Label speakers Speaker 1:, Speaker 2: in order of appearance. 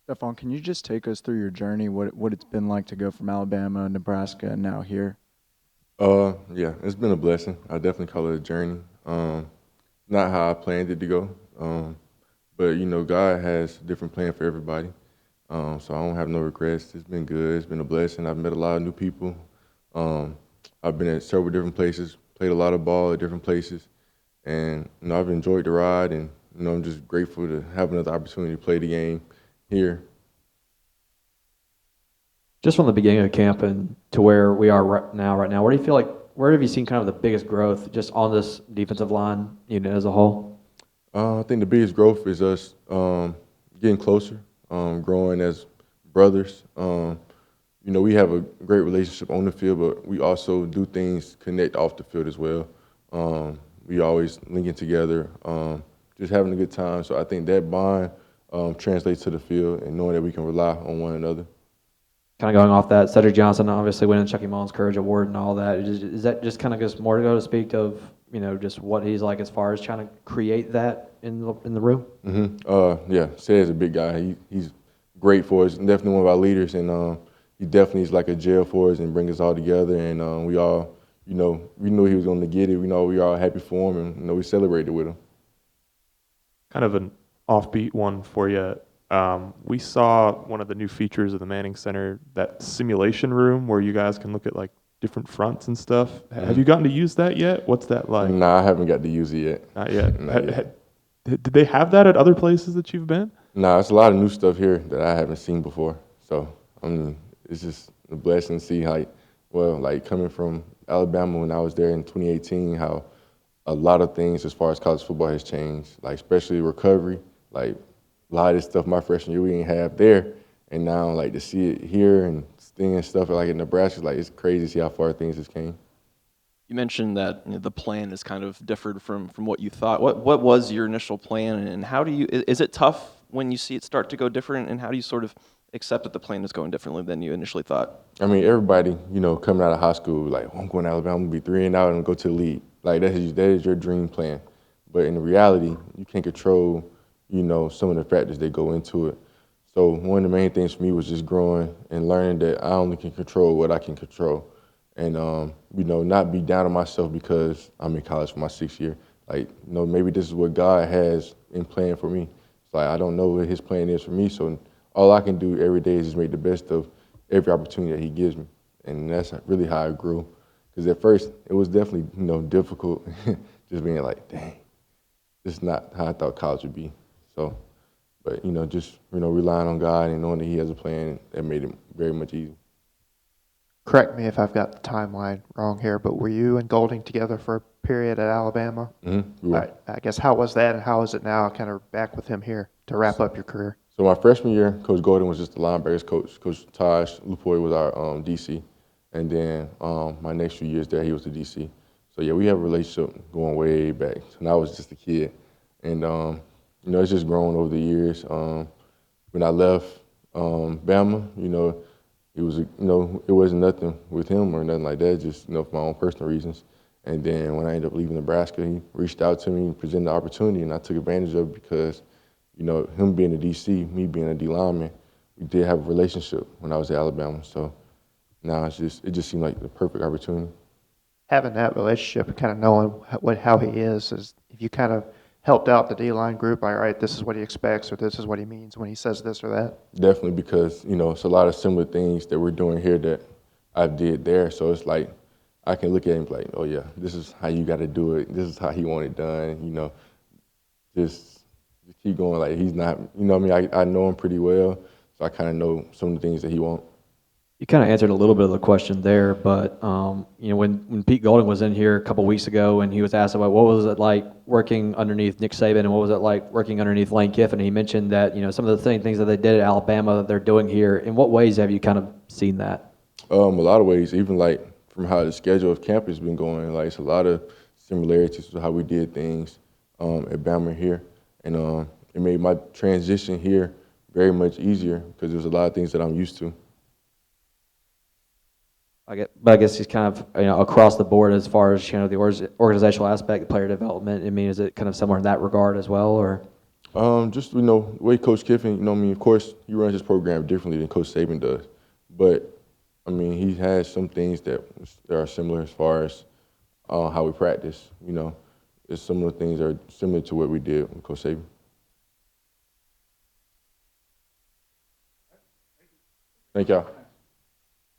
Speaker 1: Stephon, can you just take us through your journey, what it's been like to go from Alabama, Nebraska, and now here?
Speaker 2: Yeah, it's been a blessing. I definitely call it a journey. Not how I planned it to go, but God has a different plan for everybody. So I don't have no regrets. It's been good. It's been a blessing. I've met a lot of new people. Um, I've been at several different places, played a lot of ball at different places, and I've enjoyed the ride. And I'm just grateful to have another opportunity to play the game here.
Speaker 3: Just from the beginning of camp and to where we are right now, where do you feel like, where have you seen kind of the biggest growth just on this defensive line unit as a whole?
Speaker 2: I think the biggest growth is us getting closer, growing as brothers. We have a great relationship on the field, but we also do things connect off the field as well. We always linking together, just having a good time. So I think that bond translates to the field and knowing that we can rely on one another.
Speaker 3: Kind of going off that, Cedric Johnson obviously winning the Chucky Mullins Courage Award and all that. Is that just kind of just more to go to speak of, just what he's like as far as trying to create that in the room?
Speaker 2: Yeah, Say's a big guy. He's great for us. Definitely one of our leaders, and he definitely is like a gel for us and bring us all together. And we all, we knew he was going to get it. We know we were all happy for him, and we celebrated with him.
Speaker 4: Kind of an offbeat one for you. We saw one of the new features of the Manning Center, that simulation room where you guys can look at like different fronts and stuff. Have you gotten to use that yet? What's that like?
Speaker 2: Nah, I haven't got to use it yet.
Speaker 4: Not yet.
Speaker 2: Not yet.
Speaker 4: Did they have that at other places that you've been?
Speaker 2: Nah, it's a lot of new stuff here that I haven't seen before. So it's just a blessing to see how, well, like coming from Alabama when I was there in 2018, how a lot of things as far as college football has changed, like especially recovery. Like a lot of this stuff my freshman year we didn't have there, and now like to see it here and seeing stuff like in Nebraska, like it's crazy to see how far things has came.
Speaker 5: You mentioned that the plan is kind of differed from what you thought. What was your initial plan, and how do you? Is it tough when you see it start to go different, and how do you sort of accept that the plan is going differently than you initially thought?
Speaker 2: I mean, everybody, coming out of high school, like, oh, I'm going to Alabama, I'm gonna be 3-0 and go to the league. Like that is your dream plan. But in reality, you can't control, some of the factors that go into it. So one of the main things for me was just growing and learning that I only can control what I can control. And, not be down on myself because I'm in college for my 6th year. Like, maybe this is what God has in plan for me. It's like, I don't know what his plan is for me. So all I can do every day is just make the best of every opportunity that he gives me. And that's really how I grew. Because at first, it was definitely, difficult just being like, dang, this is not how I thought college would be. So, but, just, relying on God and knowing that he has a plan, that made it very much easier.
Speaker 6: Correct me if I've got the timeline wrong here, but were you and Golding together for a period at Alabama?
Speaker 2: Mm-hmm.
Speaker 6: I guess how was that and how is it now kind of back with him here to wrap up your career?
Speaker 2: So my freshman year, Coach Golden was just the linebackers coach. Coach Taj Lupoy was our DC. And then my next few years there, he was the DC. So yeah, we have a relationship going way back. So now I was just a kid. And, it's just grown over the years. When I left Bama, it was, it wasn't nothing with him or nothing like that, just, for my own personal reasons. And then when I ended up leaving Nebraska, he reached out to me and presented the opportunity, and I took advantage of it because, him being a DC, me being a D lineman, we did have a relationship when I was at Alabama. So now it just seemed like the perfect opportunity.
Speaker 6: Having that relationship and kind of knowing how he is if you kind of helped out the D-line group, all right, this is what he expects or this is what he means when he says this or that?
Speaker 2: Definitely, because, it's a lot of similar things that we're doing here that I did there. So it's like I can look at him like, oh, yeah, this is how you got to do it. This is how he wanted it done, just keep going. Like he's not, what I mean, I know him pretty well, so I kind of know some of the things that he wants.
Speaker 3: You kind of answered a little bit of the question there, but when Pete Golding was in here a couple weeks ago and he was asked about what was it like working underneath Nick Saban and what was it like working underneath Lane Kiffin, he mentioned that some of the same things that they did at Alabama that they're doing here. In what ways have you kind of seen that?
Speaker 2: A lot of ways, even like from how the schedule of camp has been going, like it's a lot of similarities to how we did things at Bama here, and it made my transition here very much easier because there's a lot of things that I'm used to.
Speaker 3: But I guess he's kind of across the board as far as the organizational aspect, the player development. I mean, is it kind of somewhere in that regard as well, or?
Speaker 2: Just, you know, the way Coach Kiffin, you know, I mean, of course, he runs his program differently than Coach Saban does. But, I mean, he has some things that are similar as far as how we practice, you know. There's some of the things that are similar to what we did with Coach Saban. Thank y'all.